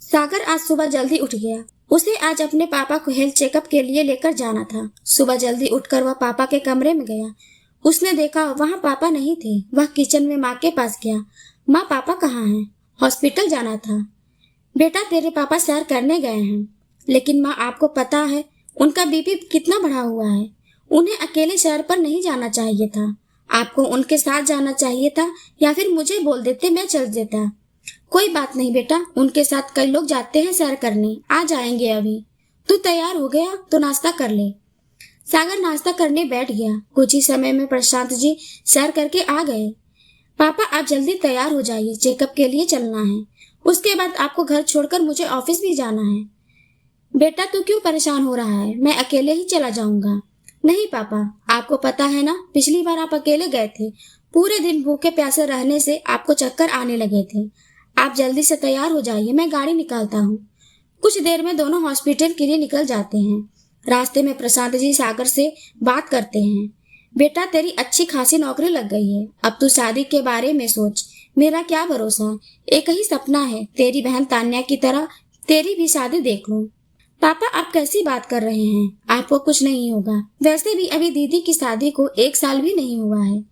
सागर आज सुबह जल्दी उठ गया। उसे आज अपने पापा को हेल्थ चेकअप के लिए लेकर जाना था। सुबह जल्दी उठकर वह पापा के कमरे में गया। उसने देखा वहाँ पापा नहीं थे। वह किचन में माँ के पास गया। माँ, पापा कहाँ हैं? हॉस्पिटल जाना था। बेटा, तेरे पापा सैर करने गए हैं। लेकिन माँ, आपको पता है उनका बीपी कितना बढ़ा हुआ है। उन्हें अकेले सैर पर नहीं जाना चाहिए था। आपको उनके साथ जाना चाहिए था, या फिर मुझे बोल देते, मैं चल देता। कोई बात नहीं बेटा, उनके साथ कई लोग जाते हैं सैर करने, आ जाएंगे अभी। तू तैयार हो गया तो नाश्ता कर ले। सागर नाश्ता करने बैठ गया। कुछ ही समय में प्रशांत जी सैर करके आ गए। पापा, आप जल्दी तैयार हो जाइए, चेकअप के लिए चलना है। उसके बाद आपको घर छोड़कर मुझे ऑफिस भी जाना है। बेटा, तू क्यों परेशान हो रहा है? मैं अकेले ही चला जाऊंगा। नहीं पापा, आपको पता है ना, पिछली बार आप अकेले गए थे। पूरे दिन भूखे प्यासे रहने से आपको चक्कर आने लगे थे। आप जल्दी से तैयार हो जाइए, मैं गाड़ी निकालता हूँ। कुछ देर में दोनों हॉस्पिटल के लिए निकल जाते हैं। रास्ते में प्रशांत जी सागर से बात करते हैं। बेटा, तेरी अच्छी खासी नौकरी लग गई है, अब तू शादी के बारे में सोच। मेरा क्या भरोसा, एक ही सपना है, तेरी बहन तान्या की तरह तेरी भी शादी देख लूं। पापा, आप कैसी बात कर रहे हैं? आपको कुछ नहीं होगा। वैसे भी अभी दीदी की शादी को 1 साल भी नहीं हुआ है।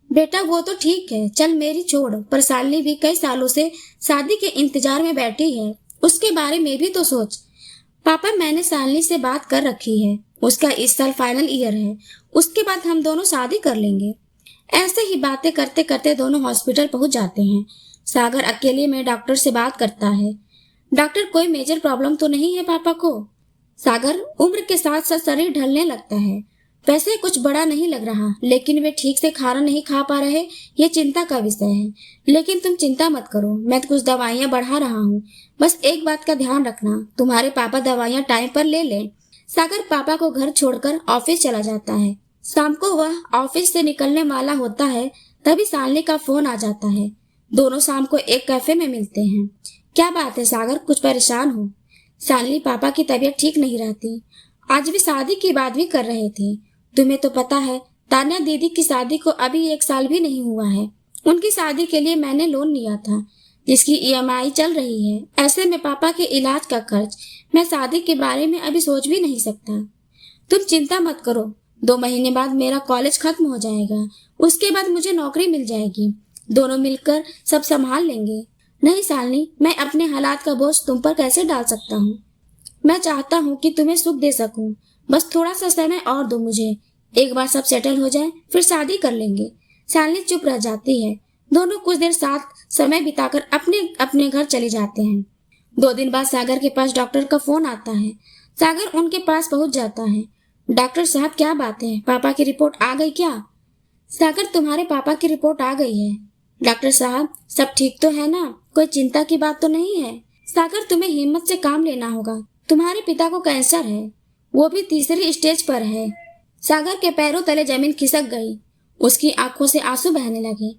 बेटा, वो तो ठीक है, चल मेरी छोड़, पर शालिनी भी कई सालों से शादी के इंतजार में बैठी है। उसके बारे में भी तो सोच। पापा, मैंने शालिनी से बात कर रखी है। उसका इस साल फाइनल ईयर है। उसके बाद हम दोनों शादी कर लेंगे। ऐसे ही बातें करते करते दोनों हॉस्पिटल पहुंच जाते हैं। सागर अकेले में डॉक्टर से बात करता है। डॉक्टर, कोई मेजर प्रॉब्लम तो नहीं है पापा को? सागर, उम्र के साथ साथ शरीर ढलने लगता है। वैसे कुछ बड़ा नहीं लग रहा, लेकिन वे ठीक से खाना नहीं खा पा रहे, ये चिंता का विषय है। लेकिन तुम चिंता मत करो, मैं कुछ दवाइयाँ बढ़ा रहा हूँ। बस एक बात का ध्यान रखना, तुम्हारे पापा दवाइयाँ टाइम पर ले लें। सागर पापा को घर छोड़कर ऑफिस चला जाता है। शाम को वह ऑफिस से निकलने वाला होता है, तभी शालिनी का फोन आ जाता है। दोनों शाम को एक कैफे में मिलते हैं। क्या बात है सागर, कुछ परेशान हो? शालिनी, पापा की तबीयत ठीक नहीं रहती। आज भी शादी की बात भी कर रहे थे। तुम्हें तो पता है, तान्या दीदी की शादी को अभी 1 साल भी नहीं हुआ है। उनकी शादी के लिए मैंने लोन लिया था, जिसकी ईएमआई चल रही है। ऐसे में पापा के इलाज का खर्च, मैं शादी के बारे में अभी सोच भी नहीं सकता। तुम चिंता मत करो, 2 महीने बाद मेरा कॉलेज खत्म हो जाएगा। उसके बाद मुझे नौकरी मिल जाएगी। दोनों मिलकर सब संभाल लेंगे। नहीं शालिनी, मैं अपने हालात का बोझ तुम पर कैसे डाल सकता हूँ? मैं चाहता हूँ कि तुम्हें सुख दे सकूं। बस थोड़ा सा समय और दो मुझे। एक बार सब सेटल हो जाए, फिर शादी कर लेंगे। शालिनी चुप रह जाती है। दोनों कुछ देर साथ समय बिताकर अपने अपने घर चले जाते हैं। 2 दिन बाद सागर के पास डॉक्टर का फोन आता है। सागर उनके पास पहुंच जाता है। डॉक्टर साहब, क्या बात है, पापा की रिपोर्ट आ गई क्या? सागर, तुम्हारे पापा की रिपोर्ट आ गई है। डॉक्टर साहब, सब ठीक तो है ना? कोई चिंता की बात तो नहीं है? सागर, तुम्हें हिम्मत से काम लेना होगा। तुम्हारे पिता को कैंसर है, वो भी 3री स्टेज पर है। सागर के पैरों तले जमीन खिसक गई। उसकी आंखों से आंसू बहने लगे।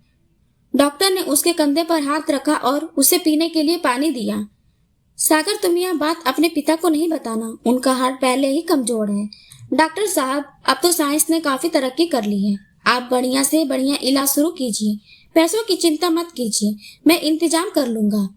डॉक्टर ने उसके कंधे पर हाथ रखा और उसे पीने के लिए पानी दिया। सागर, तुम यह बात अपने पिता को नहीं बताना, उनका हार्ट पहले ही कमजोर है। डॉक्टर साहब, अब तो साइंस ने काफी तरक्की कर ली है। आप बढ़िया से बढ़िया इलाज शुरू कीजिए। पैसों की चिंता मत कीजिए, मैं इंतजाम कर लूंगा।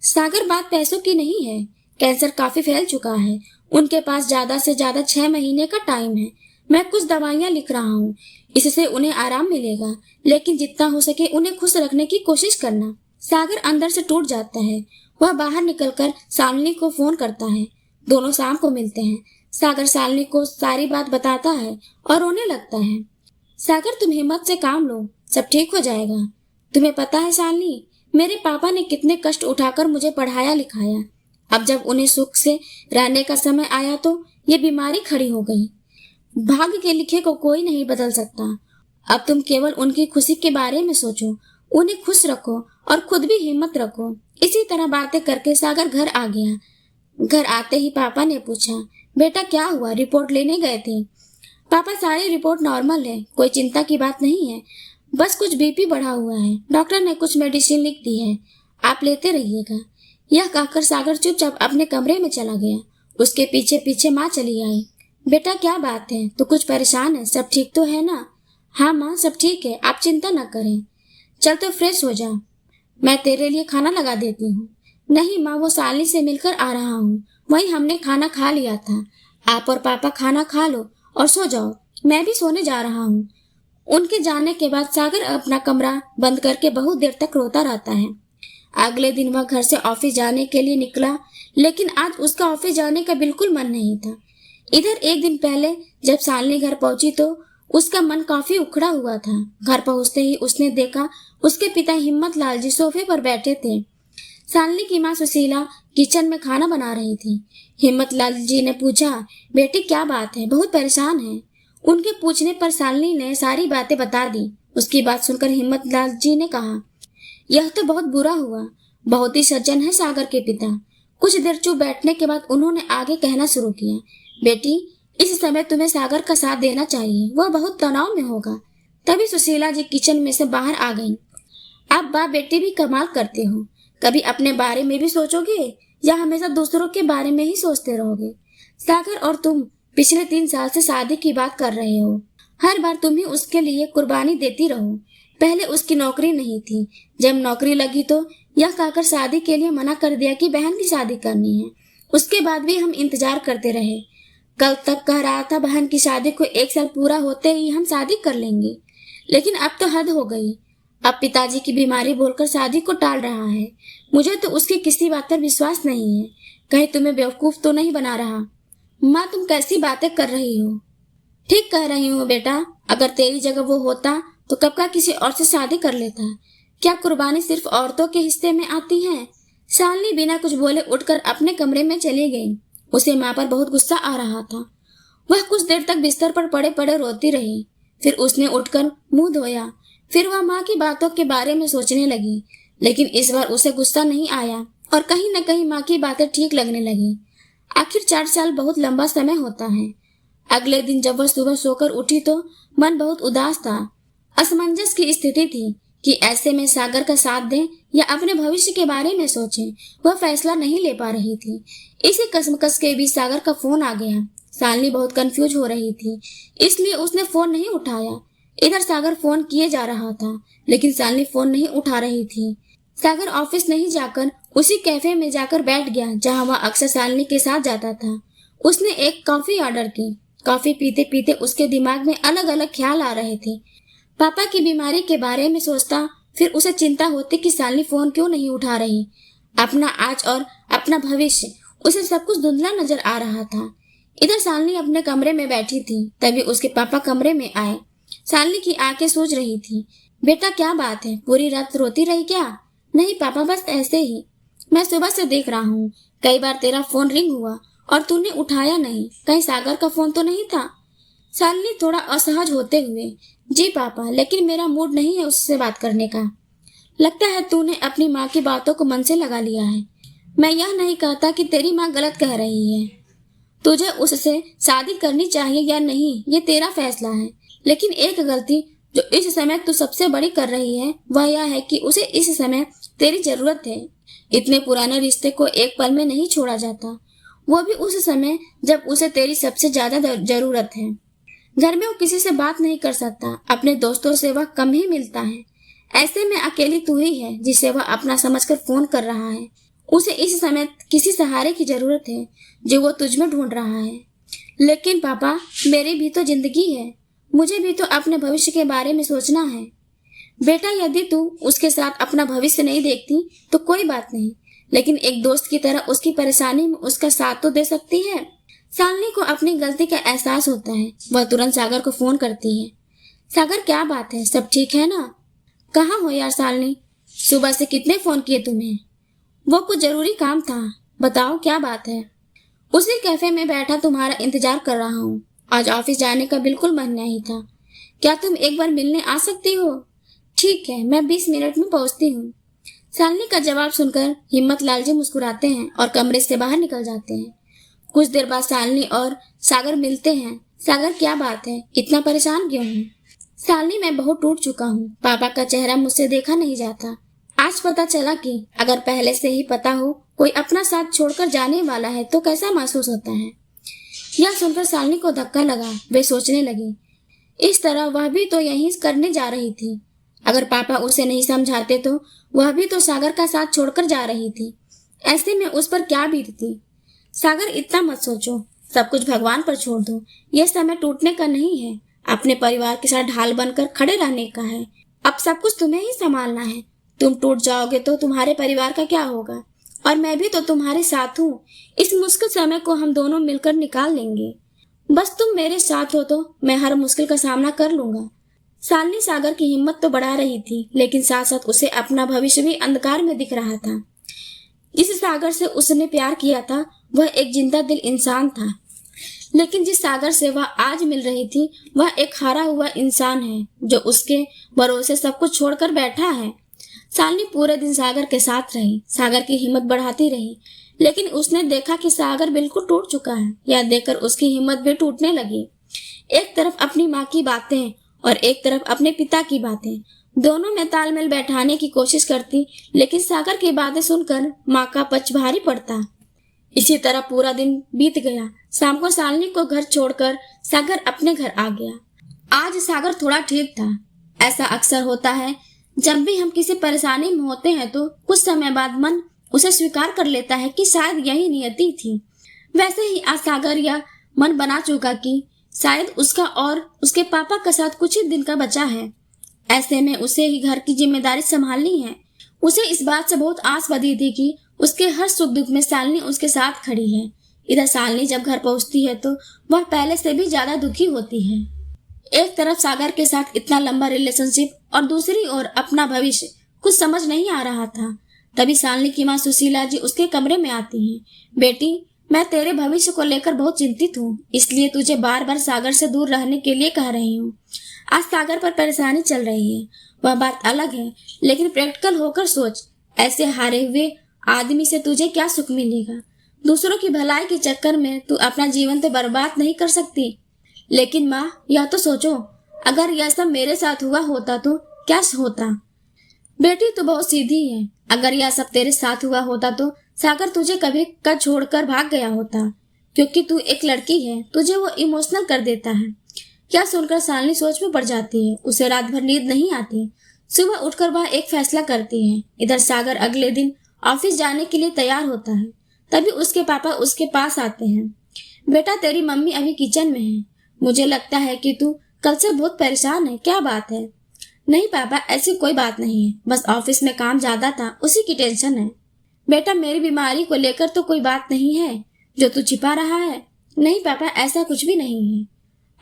सागर, बात पैसों की नहीं है। कैंसर काफी फैल चुका है। उनके पास ज्यादा से ज्यादा 6 महीने का टाइम है। मैं कुछ दवाइयाँ लिख रहा हूँ, इससे उन्हें आराम मिलेगा, लेकिन जितना हो सके उन्हें खुश रखने की कोशिश करना। सागर अंदर से टूट जाता है। वह बाहर निकलकर शालिनी को फोन करता है। दोनों शाम को मिलते हैं। सागर शालिनी को सारी बात बताता है और रोने लगता है। सागर, तुम हिम्मत से काम लो, सब ठीक हो जाएगा। तुम्हें पता है शालिनी, मेरे पापा ने कितने कष्ट उठाकर मुझे पढ़ाया लिखाया। अब जब उन्हें सुख से रहने का समय आया तो ये बीमारी खड़ी हो गई। भाग्य के लिखे को कोई नहीं बदल सकता। अब तुम केवल उनकी खुशी के बारे में सोचो, उन्हें खुश रखो और खुद भी हिम्मत रखो। इसी तरह बातें करके सागर घर आ गया। घर आते ही पापा ने पूछा, बेटा क्या हुआ, रिपोर्ट लेने गए थे? पापा, सारी रिपोर्ट नॉर्मल है, कोई चिंता की बात नहीं है। बस कुछ बीपी बढ़ा हुआ है। डॉक्टर ने कुछ मेडिसिन लिख दी है, आप लेते रहिएगा। यह कहकर सागर चुपचाप अपने कमरे में चला गया। उसके पीछे पीछे माँ चली आई। बेटा क्या बात है, तू कुछ परेशान है? सब ठीक तो है ना? हाँ माँ, सब ठीक है, आप चिंता न करें। चल तो फ्रेश हो जा, मैं तेरे लिए खाना लगा देती हूँ। नहीं माँ, वो शालिनी से मिलकर आ रहा हूँ। वहीं हमने खाना खा लिया था। आप और पापा खाना खा लो और सो जाओ, मैं भी सोने जा रहा हूँ। उनके जाने के बाद सागर अपना कमरा बंद करके बहुत देर तक रोता रहता है। अगले दिन वह घर से ऑफिस जाने के लिए निकला, लेकिन आज उसका ऑफिस जाने का बिल्कुल मन नहीं था। इधर एक दिन पहले जब शालिनी घर पहुंची तो उसका मन काफी उखड़ा हुआ था। घर पहुंचते ही उसने देखा उसके पिता हिम्मत लाल जी सोफे पर बैठे थे। शालिनी की माँ सुशीला किचन में खाना बना रही थी। हिम्मत लाल जी ने पूछा, बेटी क्या बात है, बहुत परेशान है? उनके पूछने पर शालिनी ने सारी बातें बता दी। उसकी बात सुनकर हिम्मत लाल जी ने कहा, यह तो बहुत बुरा हुआ। बहुत ही सज्जन है सागर के पिता। कुछ देर चुप बैठने के बाद उन्होंने आगे कहना शुरू किया, बेटी इस समय तुम्हें सागर का साथ देना चाहिए, वह बहुत तनाव में होगा। तभी सुशीला जी किचन में से बाहर आ गईं। आप बाप बेटी भी कमाल करते हो। कभी अपने बारे में भी सोचोगे या हमेशा दूसरों के बारे में ही सोचते रहोगे? सागर और तुम पिछले 3 साल से शादी की बात कर रहे हो। हर बार तुम ही उसके लिए कुर्बानी देती रहो। पहले उसकी नौकरी नहीं थी, जब नौकरी लगी तो यह कहकर शादी के लिए मना कर दिया कि बहन की शादी करनी है। उसके बाद भी हम इंतजार करते रहे। कल तक कह रहा था बहन की शादी को 1 साल पूरा होते ही हम शादी कर लेंगे, लेकिन अब तो हद हो गई। अब पिताजी की बीमारी बोलकर शादी को टाल रहा है। मुझे तो उसकी किसी बात पर विश्वास नहीं है। कहीं तुम्हें बेवकूफ तो नहीं बना रहा? माँ तुम कैसी बातें कर रही हो? ठीक कह रही हूँ बेटा, अगर तेरी जगह वो होता तो कब का किसी और से शादी कर लेता। क्या कुर्बानी सिर्फ औरतों के हिस्से में आती है? शालिनी बिना कुछ बोले उठकर अपने कमरे में चली गई। उसे माँ पर बहुत गुस्सा आ रहा था। वह कुछ देर तक बिस्तर पर पड़े पड़े रोती रही। फिर उसने उठकर मुंह धोया। फिर वह माँ की बातों के बारे में सोचने लगी, लेकिन इस बार उसे गुस्सा नहीं आया और कहीं न कहीं माँ की बातें ठीक लगने लगी। आखिर 4 साल बहुत लंबा समय होता है। अगले दिन जब वह सुबह सोकर उठी तो मन बहुत उदास था। असमंजस की स्थिति थी कि ऐसे में सागर का साथ दें या अपने भविष्य के बारे में सोचें। वह फैसला नहीं ले पा रही थी। इसी कशमकश के बीच सागर का फोन आ गया। शालिनी बहुत कंफ्यूज हो रही थी, इसलिए उसने फोन नहीं उठाया। इधर सागर फोन किए जा रहा था, लेकिन शालिनी फोन नहीं उठा रही थी। सागर ऑफिस नहीं जाकर उसी कैफे में जाकर बैठ गया जहां वह अक्सर शालिनी के साथ जाता था। उसने एक कॉफी ऑर्डर की। कॉफी पीते पीते उसके दिमाग में अलग अलग ख्याल आ रहे थे। पापा की बीमारी के बारे में सोचता, फिर उसे चिंता होती कि शालिनी फोन क्यों नहीं उठा रही। अपना आज और अपना भविष्य, उसे सब कुछ धुंधला नजर आ रहा था। इधर शालिनी अपने कमरे में बैठी थी, तभी उसके पापा कमरे में आए। शालिनी की आंखें सूज रही थी। बेटा क्या बात है, पूरी रात रोती रही क्या? नहीं पापा, बस ऐसे ही। मैं सुबह से देख रहा हूँ, कई बार तेरा फोन रिंग हुआ और तूने उठाया नहीं। कहीं सागर का फोन तो नहीं था? शालिनी थोड़ा असहज होते हुए, जी पापा, लेकिन मेरा मूड नहीं है उससे बात करने का। लगता है तूने अपनी माँ की बातों को मन से लगा लिया है। मैं यह नहीं कहता कि तेरी माँ गलत कह रही है। तुझे उससे शादी करनी चाहिए या नहीं, ये तेरा फैसला है। लेकिन एक गलती जो इस समय तू सबसे बड़ी कर रही है वह यह है कि उसे इस समय तेरी जरूरत है। इतने पुराने रिश्ते को एक पल में नहीं छोड़ा जाता, वो भी उस समय जब उसे तेरी सबसे ज्यादा जरूरत है। घर में वो किसी से बात नहीं कर सकता, अपने दोस्तों से वह कम ही मिलता है। ऐसे में अकेली तू ही है जिसे वह अपना समझकर फोन कर रहा है। उसे इस समय किसी सहारे की जरूरत है जो वो तुझ में ढूंढ रहा है। लेकिन पापा, मेरी भी तो जिंदगी है, मुझे भी तो अपने भविष्य के बारे में सोचना है। बेटा, यदि तू उसके साथ अपना भविष्य नहीं देखती तो कोई बात नहीं, लेकिन एक दोस्त की तरह उसकी परेशानी में उसका साथ तो दे सकती है। शालिनी को अपनी गलती का एहसास होता है। वह तुरंत सागर को फोन करती है। सागर क्या बात है, सब ठीक है ना? कहाँ हो यार शालिनी, सुबह से कितने फोन किए तुम्हें? वो कुछ जरूरी काम था, बताओ क्या बात है? उसी कैफे में बैठा तुम्हारा इंतजार कर रहा हूँ। आज ऑफिस जाने का बिल्कुल मन नहीं था। क्या तुम एक बार मिलने आ सकती हो? ठीक है, मैं 20 मिनट में पहुंचती हूँ। शालिनी का जवाब सुनकर हिम्मत लाल जी मुस्कुराते हैं और कमरे से बाहर निकल जाते हैं। कुछ देर बाद शालिनी और सागर मिलते हैं। सागर क्या बात है, इतना परेशान क्यों है? शालिनी, मैं बहुत टूट चुका हूँ। पापा का चेहरा मुझसे देखा नहीं जाता। आज पता चला कि अगर पहले से ही पता हो कोई अपना साथ छोड़कर जाने वाला है तो कैसा महसूस होता है। यह सुनकर शालिनी को धक्का लगा। वे सोचने लगी, इस तरह वह भी तो यही करने जा रही थी। अगर पापा उसे नहीं समझाते तो वह भी तो सागर का साथ छोड़कर जा रही थी। ऐसे में उस पर क्या बीतती। सागर इतना मत सोचो, सब कुछ भगवान पर छोड़ दो। यह समय टूटने का नहीं है, अपने परिवार के साथ ढाल बनकर खड़े रहने का है। अब सब कुछ तुम्हें ही संभालना है। तुम टूट जाओगे तो तुम्हारे परिवार का क्या होगा? और मैं भी तो तुम्हारे साथ हूँ। इस मुश्किल समय को हम दोनों मिलकर निकाल लेंगे। बस तुम मेरे साथ हो तो मैं हर मुश्किल का सामना कर लूंगा। शालिनी सागर की हिम्मत तो बढ़ा रही थी, लेकिन साथ साथ उसे अपना भविष्य भी अंधकार में दिख रहा था। जिस सागर से उसने प्यार किया था वह एक जिंदा दिल इंसान था, लेकिन जिस सागर से वह आज मिल रही थी वह एक हारा हुआ इंसान है जो उसके भरोसे सब कुछ छोड़कर बैठा है। शालिनी पूरे दिन सागर के साथ रही, सागर की हिम्मत बढ़ाती रही, लेकिन उसने देखा कि सागर बिल्कुल टूट चुका है। यह देखकर उसकी हिम्मत भी टूटने लगी। एक तरफ अपनी माँ की बातें और एक तरफ अपने पिता की बातें, दोनों में तालमेल बैठाने की कोशिश करती, लेकिन सागर की बातें सुनकर माँ का पक्ष भारी पड़ता। इसी तरह पूरा दिन बीत गया। शाम को शालिनी को घर छोड़कर सागर अपने घर आ गया। आज सागर थोड़ा ठीक था। ऐसा अक्सर होता है, जब भी हम किसी परेशानी में होते हैं तो कुछ समय बाद मन उसे स्वीकार कर लेता है कि शायद यही नियति थी। वैसे ही आज सागर यह मन बना चुका कि शायद उसका और उसके पापा के साथ कुछ ही दिन का बचा है। ऐसे में उसे ही घर की जिम्मेदारी संभालनी है। उसे इस बात से बहुत आस बंधी थी कि उसके हर सुख दुख में शालिनी उसके साथ खड़ी है। इधर शालिनी जब घर पहुंचती है तो वह पहले से भी ज्यादा दुखी होती है। एक तरफ सागर के साथ इतना लंबा रिलेशनशिप और दूसरी ओर अपना भविष्य, कुछ समझ नहीं आ रहा था। तभी शालिनी की माँ सुशीला जी उसके कमरे में आती हैं। बेटी, मैं तेरे भविष्य को लेकर बहुत चिंतित हूँ, इसलिए तुझे बार बार सागर से दूर रहने के लिए कह रही हूँ। आज सागर पर परेशानी चल रही है, वह बात अलग है, लेकिन प्रैक्टिकल होकर सोच। ऐसे हारे हुए आदमी से तुझे क्या सुख मिलेगा? दूसरों की भलाई के चक्कर में तू अपना जीवन तो बर्बाद नहीं कर सकती। लेकिन माँ, यह तो सोचो, अगर यह सब मेरे साथ हुआ होता तो क्या होता? बेटी, तू बहुत सीधी है। अगर यह सब तेरे साथ हुआ होता तो सागर तुझे कभी कर छोड़कर भाग गया होता। क्योंकि तू एक लड़की है, तुझे वो इमोशनल कर देता है। क्या सुनकर शालिनी सोच में पड़ जाती है। उसे रात भर नींद नहीं आती। सुबह उठकर वह एक फैसला करती है। इधर सागर अगले दिन ऑफिस जाने के लिए तैयार होता है। तभी उसके पापा उसके पास आते हैं। बेटा, तेरी मम्मी अभी किचन में है। मुझे लगता है कि तू कल से बहुत परेशान है, क्या बात है? नहीं पापा, ऐसी कोई बात नहीं है, बस ऑफिस में काम ज्यादा था, उसी की टेंशन है। बेटा, मेरी बीमारी को लेकर तो कोई बात नहीं है जो तू छिपा रहा है? नहीं पापा, ऐसा कुछ भी नहीं है।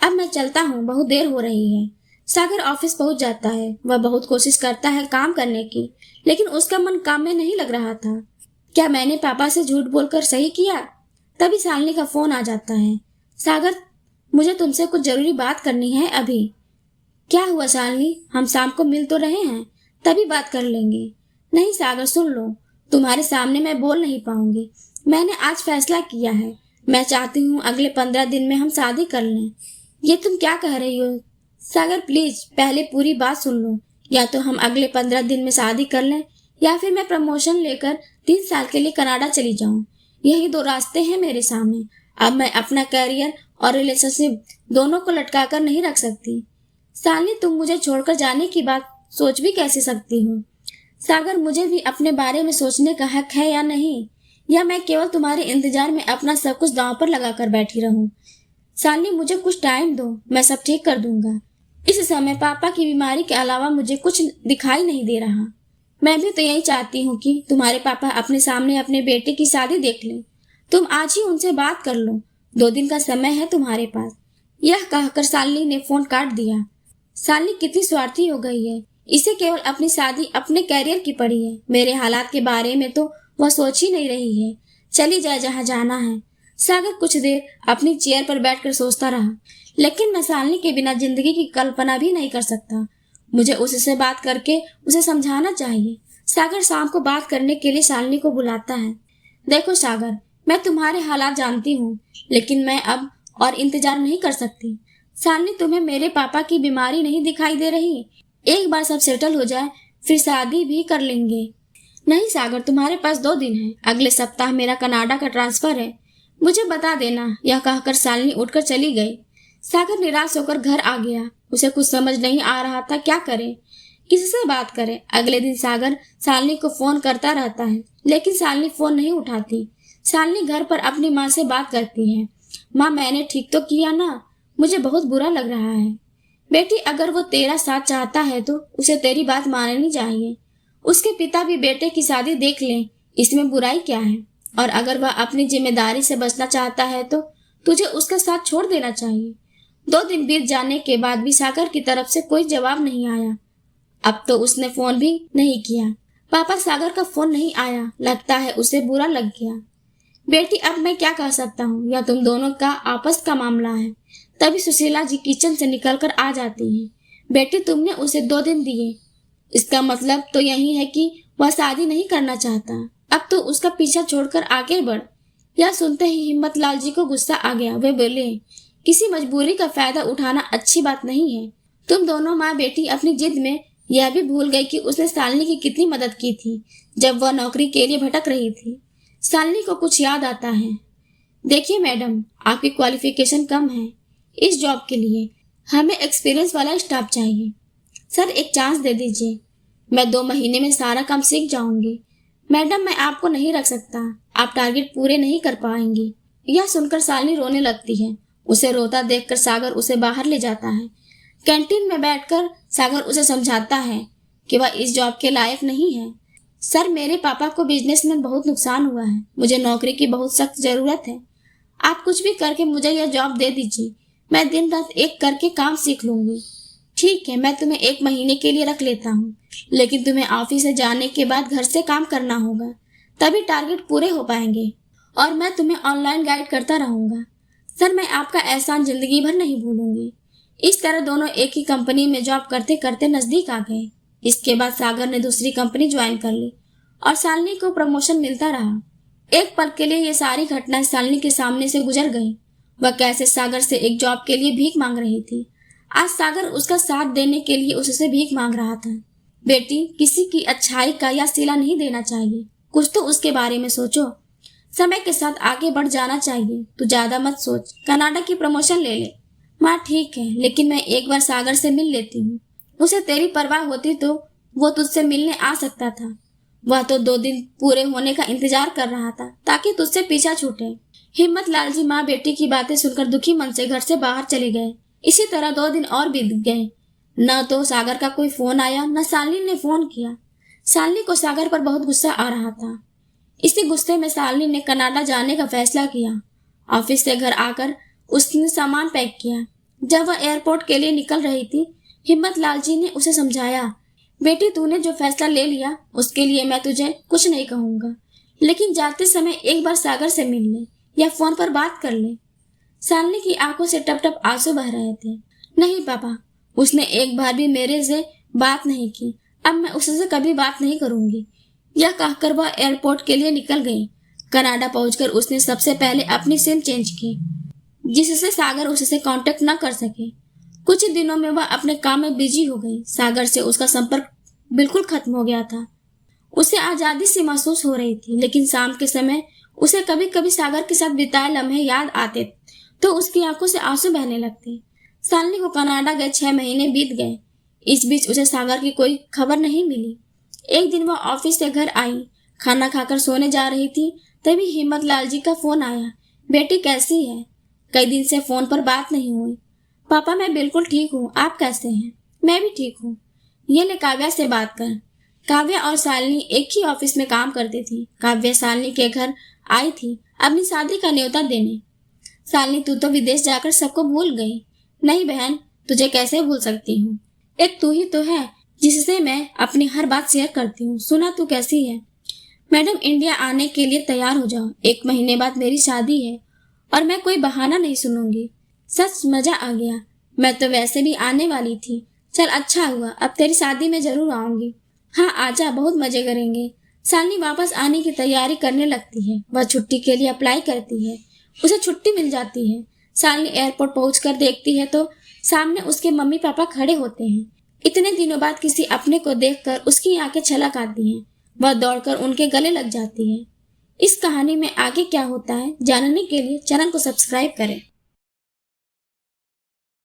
अब मैं चलता हूँ, बहुत देर हो रही है। सागर ऑफिस पहुंच जाता है। वह बहुत कोशिश करता है काम करने की, लेकिन उसका मन काम में नहीं लग रहा था। क्या मैंने पापा से झूठ बोलकर सही किया? तभी शालिनी का फोन आ जाता है। सागर, मुझे तुमसे कुछ जरूरी बात करनी है अभी। क्या हुआ शालिनी? हम शाम को मिल तो रहे हैं, तभी बात कर लेंगे। नहीं सागर, सुन लो, तुम्हारे सामने मैं बोल नहीं पाऊंगी। मैंने आज फैसला किया है। मैं चाहती हूँ अगले 15 दिन में हम शादी कर लें। ये तुम क्या कह रही हो? सागर प्लीज, पहले पूरी बात सुन लो। या तो हम अगले 15 दिन में शादी कर लें, या फिर मैं प्रमोशन लेकर 3 साल के लिए कनाडा चली जाऊं। यही 2 रास्ते हैं मेरे सामने। अब मैं अपना करियर और रिलेशनशिप दोनों को लटका कर नहीं रख सकती। शालिनी, तुम मुझे छोड़कर जाने की बात सोच भी कैसे सकती हो? सागर, मुझे भी अपने बारे में सोचने का हक है या नहीं? या मैं केवल तुम्हारे इंतजार में अपना सब कुछ दांव पर लगाकर बैठी रहूं? शालिनी, मुझे कुछ टाइम दो, मैं सब ठीक कर दूंगा। इस समय पापा की बीमारी के अलावा मुझे कुछ दिखाई नहीं दे रहा। मैं भी तो यही चाहती हूँ कि तुम्हारे पापा अपने सामने अपने बेटे की शादी देख लें। तुम आज ही उनसे बात कर लो, 2 दिन का समय है तुम्हारे पास। यह कहकर शालिनी ने फोन काट दिया। शालिनी कितनी स्वार्थी हो गई है। इसे केवल अपनी शादी, अपने कैरियर की पड़ी है। मेरे हालात के बारे में तो वह सोच ही नहीं रही है। चली जाए जहाँ जाना है। सागर कुछ देर अपनी चेयर पर बैठकर सोचता रहा। लेकिन मैं शालिनी के बिना जिंदगी की कल्पना भी नहीं कर सकता। मुझे उससे बात करके उसे समझाना चाहिए। सागर शाम को बात करने के लिए शालिनी को बुलाता है। देखो सागर, मैं तुम्हारे हालात जानती हूँ, लेकिन मैं अब और इंतजार नहीं कर सकती। शालिनी, तुम्हें मेरे पापा की बीमारी नहीं दिखाई दे रही? एक बार सब सेटल हो जाए, फिर शादी भी कर लेंगे। नहीं सागर, तुम्हारे पास 2 दिन है। अगले सप्ताह मेरा कनाडा का ट्रांसफर है, मुझे बता देना। यह कहकर शालिनी उठकर चली गई। सागर निराश होकर घर आ गया। उसे कुछ समझ नहीं आ रहा था क्या करे, किससे बात करे। अगले दिन सागर शालिनी को फोन करता रहता है, लेकिन शालिनी फोन नहीं उठाती। शालिनी घर पर अपनी माँ से बात करती है। माँ, मैंने ठीक तो किया ना? मुझे बहुत बुरा लग रहा है। बेटी, अगर वो तेरा साथ चाहता है तो उसे तेरी बात माननी चाहिए। उसके पिता भी बेटे की शादी देख लें, इसमें बुराई क्या है? और अगर वह अपनी जिम्मेदारी से बचना चाहता है तो तुझे उसका साथ छोड़ देना चाहिए। 2 दिन बीत जाने के बाद भी सागर की तरफ से कोई जवाब नहीं आया। अब तो उसने फोन भी नहीं किया। पापा, सागर का फोन नहीं आया। लगता है उसे बुरा लग गया। बेटी, अब मैं क्या कह सकता हूँ? या तुम दोनों का आपस का मामला है। तभी सुशीला जी किचन से निकलकर आ जाती हैं। बेटी, तुमने उसे 2 दिन दिए, इसका मतलब तो यही है कि वह शादी नहीं करना चाहता। अब तो उसका पीछा छोड़कर आगे बढ़। यह सुनते ही हिम्मत लाल जी को गुस्सा आ गया। वे बोले, किसी मजबूरी का फायदा उठाना अच्छी बात नहीं है। तुम दोनों माँ बेटी अपनी जिद में यह भी भूल गई कि उसने शालिनी की कितनी मदद की थी जब वह नौकरी के लिए भटक रही थी। शालिनी को कुछ याद आता है। देखिए मैडम, आपकी क्वालिफिकेशन कम है इस जॉब के लिए। हमें एक्सपीरियंस वाला स्टाफ चाहिए। सर, एक चांस दे दीजिए। मैं 2 महीने में सारा काम सीख जाऊंगी। मैडम, मैं आपको नहीं रख सकता। आप टारगेट पूरे नहीं कर पाएंगी। यह सुनकर शालिनी रोने लगती है। उसे रोता देखकर सागर उसे बाहर ले जाता है। कैंटीन में बैठकर सागर उसे समझाता है कि वह इस जॉब के लायक नहीं है। सर, मेरे पापा को बिजनेस में बहुत नुकसान हुआ है। मुझे नौकरी की बहुत सख्त जरूरत है। आप कुछ भी करके मुझे यह जॉब दे दीजिए। मैं दिन रात एक करके काम सीख लूंगी। ठीक है, मैं तुम्हें 1 महीने के लिए रख लेता हूँ, लेकिन तुम्हें ऑफिस से जाने के बाद घर से काम करना होगा, तभी टारगेट पूरे हो पाएंगे। और मैं तुम्हें ऑनलाइन गाइड करता रहूंगा। सर, मैं आपका एहसान जिंदगी भर नहीं भूलूंगी। इस तरह दोनों एक ही कंपनी में जॉब करते करते नजदीक आ गए। इसके बाद सागर ने दूसरी कंपनी ज्वाइन कर ली और शालिनी को प्रमोशन मिलता रहा। एक पल के लिए ये सारी घटनाएं शालिनी के सामने से गुजर गई। वह कैसे सागर से एक जॉब के लिए भीख मांग रही थी। आज सागर उसका साथ देने के लिए उससे भीख मांग रहा था। बेटी, किसी की अच्छाई का या सिला नहीं देना चाहिए। कुछ तो उसके बारे में सोचो। समय के साथ आगे बढ़ जाना चाहिए। तू ज्यादा मत सोच, कनाडा की प्रमोशन ले ले। माँ, ठीक है, लेकिन मैं एक बार सागर से मिल लेती हूँ। उसे तेरी परवाह होती तो वो तुझसे मिलने आ सकता था। वह तो 2 दिन पूरे होने का इंतजार कर रहा था ताकि तुझसे पीछा छूटे। हिम्मत लाल जी माँ बेटी की बातें सुनकर दुखी मन से घर से बाहर चले गए। इसी तरह 2 दिन और बीत गए। न तो सागर का कोई फोन आया, न शालिनी ने फोन किया। शालिनी को सागर पर बहुत गुस्सा आ रहा था। इसी गुस्से में शालिनी ने कनाडा जाने का फैसला किया। ऑफिस से घर आकर उसने सामान पैक किया। जब वह एयरपोर्ट के लिए निकल रही थी, हिम्मत लाल जी ने उसे समझाया, बेटी, तूने जो फैसला ले लिया उसके लिए मैं तुझे कुछ नहीं कहूंगा, लेकिन जाते समय एक बार सागर से मिल ले या फोन पर बात कर ले। शालिनी की आंखों से टप टप आंसू बह रहे थे। नहीं पापा, उसने एक बार भी मेरे से बात नहीं की। अब मैं उससे कभी बात नहीं करूंगी। यह कहकर वह एयरपोर्ट के लिए निकल गई। कनाडा पहुंचकर उसने सबसे पहले अपनी सिम चेंज की, जिससे सागर उससे कांटेक्ट न कर सके। कुछ ही दिनों में वह अपने काम में बिजी हो गई। सागर से उसका संपर्क बिल्कुल खत्म हो गया था। उसे आजादी सी महसूस हो रही थी, लेकिन शाम के समय उसे कभी कभी सागर के साथ बिताए लम्हे याद आते तो उसकी आंखों से आंसू बहने लगते। शालिनी को कनाडा गए 6 महीने बीत गए। इस बीच उसे सागर की कोई खबर नहीं मिली। एक दिन वह ऑफिस से घर आई, खाना खाकर सोने जा रही थी, तभी हिम्मत लाल जी का फोन आया। बेटी, कैसी है? कई दिन से फोन पर बात नहीं हुई। पापा, मैं बिल्कुल ठीक हूँ। आप कैसे हैं? मैं भी ठीक हूँ। ये ले, काव्या से बात कर। काव्या और शालिनी एक ही ऑफिस में काम करती थी। काव्या शालिनी के घर आई थी अपनी शादी का न्योता देने। शालिनी, तू तो विदेश जाकर सबको भूल गई। नहीं बहन, तुझे कैसे भूल सकती हूँ? एक तू ही तो है जिससे मैं अपनी हर बात शेयर करती हूँ। सुना, तू कैसी है? मैडम, इंडिया आने के लिए तैयार हो जाओ। 1 महीने बाद मेरी शादी है और मैं कोई बहाना नहीं सुनूंगी। सच मजा आ गया। मैं तो वैसे भी आने वाली थी। चल, अच्छा हुआ, अब तेरी शादी में जरूर आऊंगी। हाँ, आजा, बहुत मजे करेंगे। शालिनी वापस आने की तैयारी करने लगती है। वह छुट्टी के लिए अप्लाई करती है। उसे छुट्टी मिल जाती है। शालिनी एयरपोर्ट पहुंचकर देखती है तो सामने उसके मम्मी पापा खड़े होते हैं। इतने दिनों बाद किसी अपने को देखकर उसकी आंखें छलक आती हैं। वह दौड़कर उनके गले लग जाती है। इस कहानी में आगे क्या होता है जानने के लिए चैनल को सब्सक्राइब करें।